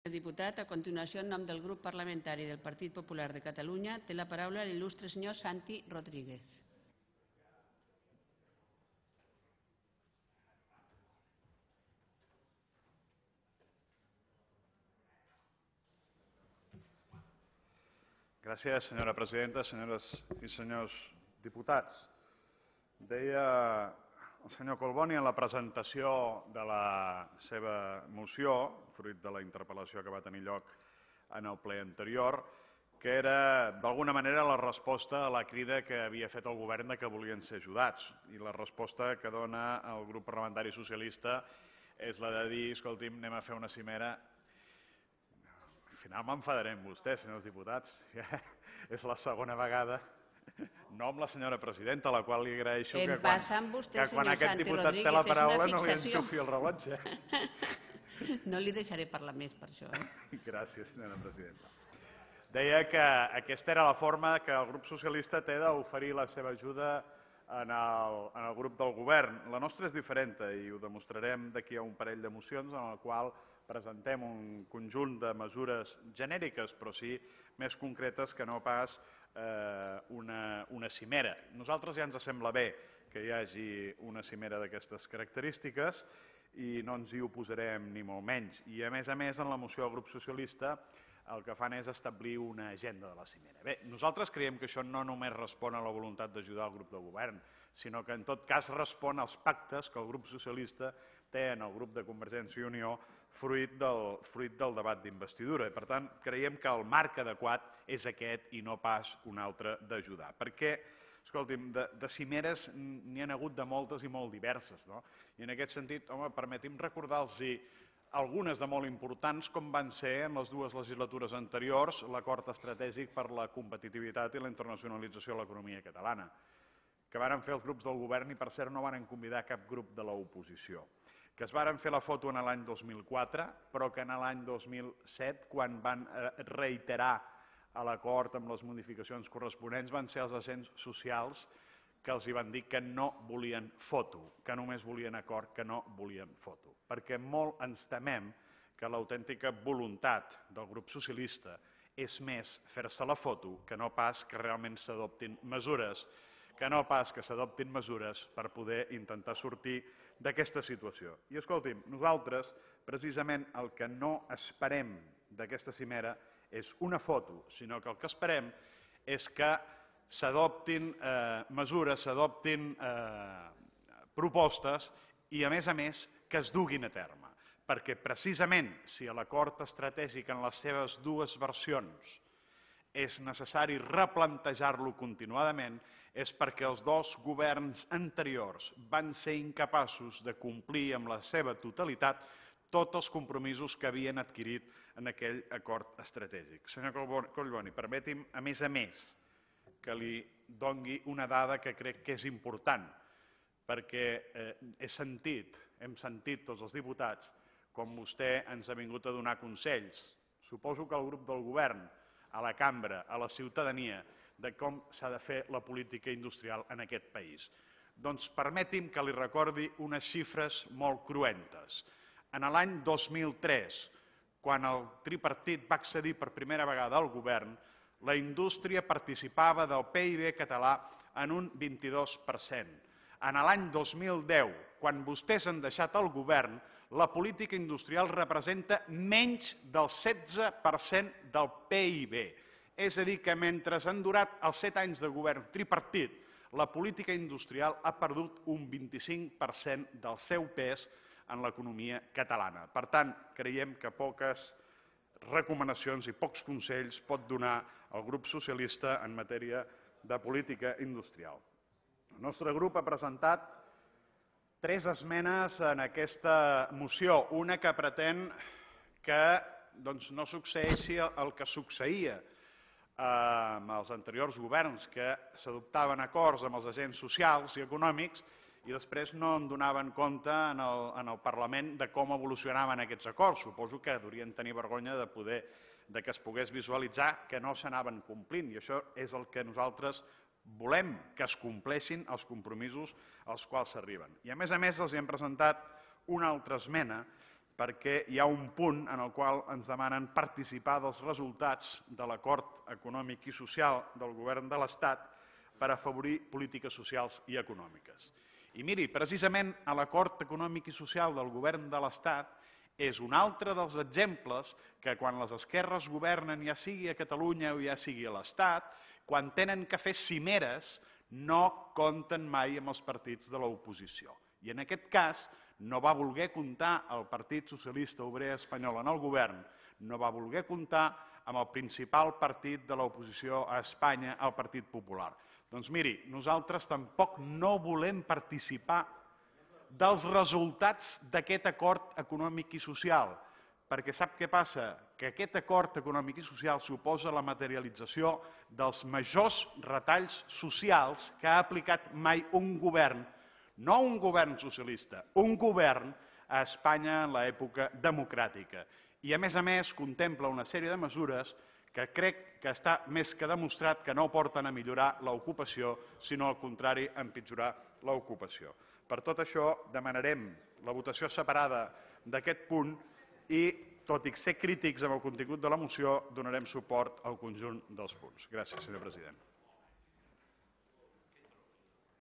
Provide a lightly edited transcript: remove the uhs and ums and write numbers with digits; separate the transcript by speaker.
Speaker 1: Senyor diputat, a continuació, en nom del grup parlamentari del Partit Popular de Catalunya, té la paraula l'il·lustre senyor Santi Rodríguez.
Speaker 2: Gràcies, senyora presidenta, senyores i senyors diputats. Deia el senyor Collboni en la presentació de la seva moció, fruit de la interpel·lació que va tenir lloc en el ple anterior, que era d'alguna manera la resposta a la crida que havia fet el govern que volien ser ajudats. I la resposta que dona el grup parlamentari socialista és la de dir, escolti'm, anem a fer una cimera. Al final m'enfadaré amb vostès, senyors diputats. És la segona vegada. No amb la senyora presidenta, a la qual li agraeixo que quan aquest diputat té la paraula no li enxufi el rellotge.
Speaker 1: No li deixaré parlar més per això.
Speaker 2: Gràcies, senyora presidenta. Deia que aquesta era la forma que el grup socialista té d'oferir la seva ajuda en el grup del govern. La nostra és diferent i ho demostrarem d'aquí a un parell de mocions en el qual presentem un conjunt de mesures genèriques, però sí més concretes que no pas una cimera. A nosaltres ja ens sembla bé que hi hagi una cimera d'aquestes característiques i no ens hi oposarem ni molt menys. I a més, en la moció del grup socialista el que fan és establir una agenda de la cimera. Bé, nosaltres creiem que això no només respon a la voluntat d'ajudar el grup de govern, sinó que en tot cas respon als pactes que el grup socialista té en el grup de Convergència i Unió fruit del debat d'investidura. Per tant, creiem que el marc adequat és aquest i no pas un altre d'ajudar. Perquè, escolti'm, de cimeres n'hi ha hagut de moltes i molt diverses, no? I en aquest sentit, home, permeti'm recordar-los algunes de molt importants, com van ser en les dues legislatures anteriors l'acord estratègic per la competitivitat i la internacionalització de l'economia catalana, que varen fer els grups del govern i, per cert, no varen convidar cap grup de l'oposició, que es varen fer la foto en l'any 2004, però que en l'any 2007, quan van reiterar l'acord amb les modificacions corresponents, van ser els agents socials que els van dir que no volien foto, que només volien acord, que no volien foto. Perquè molt ens temem que l'autèntica voluntat del grup socialista és més fer-se la foto que no pas que realment s'adoptin mesures, per poder intentar sortir d'aquesta situació. I escolti'm, nosaltres precisament el que no esperem d'aquesta cimera és una foto, sinó que el que esperem és que s'adoptin mesures, s'adoptin propostes i, a més, que es duguin a terme. Perquè, precisament, si l'acord estratègic en les seves dues versions és necessari replantejar-lo continuadament, és perquè els dos governs anteriors van ser incapaços de complir amb la seva totalitat tots els compromisos que havien adquirit en aquell acord estratègic. Senyor Collboni, permeti'm, a més, que li doni una dada que crec que és important, perquè hem sentit tots els diputats com vostè ens ha vingut a donar consells. Suposo que el grup del govern, a la cambra, a la ciutadania, de com s'ha de fer la política industrial en aquest país. Doncs permeti'm que li recordi unes xifres molt cruentes. En l'any 2003, quan el tripartit va accedir per primera vegada al govern, la indústria participava del PIB català en un 22%. En l'any 2010, quan vostès han deixat el govern, la política industrial representa menys del 16% del PIB. És a dir, que mentre han durat els 7 anys de govern tripartit, la política industrial ha perdut un 25% del seu pes en l'economia catalana. Per tant, creiem que poques recomanacions i pocs consells pot donar el grup socialista en matèria de política industrial. El nostre grup ha presentat 3 esmenes en aquesta moció. Una que pretén que no succeeixi el que succeïa amb els anteriors governs, que s'adoptaven acords amb els agents socials i econòmics i després no en donaven compte en el Parlament de com evolucionaven aquests acords. Suposo que haurien de tenir vergonya que es pogués visualitzar que no s'anaven complint, i això és el que nosaltres volem, que es compleixin els compromisos als quals s'arriben. I a més els hem presentat una altra esmena perquè hi ha un punt en el qual ens demanen participar dels resultats de l'acord econòmic i social del Govern de l'Estat per afavorir polítiques socials i econòmiques. I miri, precisament l'acord econòmic i social del Govern de l'Estat és un altre dels exemples que quan les esquerres governen, ja sigui a Catalunya o ja sigui a l'Estat, quan tenen que fer cimeres no compten mai amb els partits de l'oposició. I en aquest cas no va voler comptar el Partit Socialista Obrer Espanyol en el govern, no va voler comptar amb el principal partit de l'oposició a Espanya, el Partit Popular. Doncs miri, nosaltres tampoc no volem participar dels resultats d'aquest acord econòmic i social, perquè sap què passa? Que aquest acord econòmic i social suposa la materialització dels majors retalls socials que ha aplicat mai un govern, no un govern socialista, un govern a Espanya en l'època democràtica. I a més, contempla una sèrie de mesures que crec que està més que demostrat que no porten a millorar l'ocupació, sinó al contrari, a empitjorar l'ocupació. Per tot això, demanarem la votació separada d'aquest punt i, tot i ser crítics amb el contingut de la moció, donarem suport al conjunt dels punts. Gràcies, senyor president.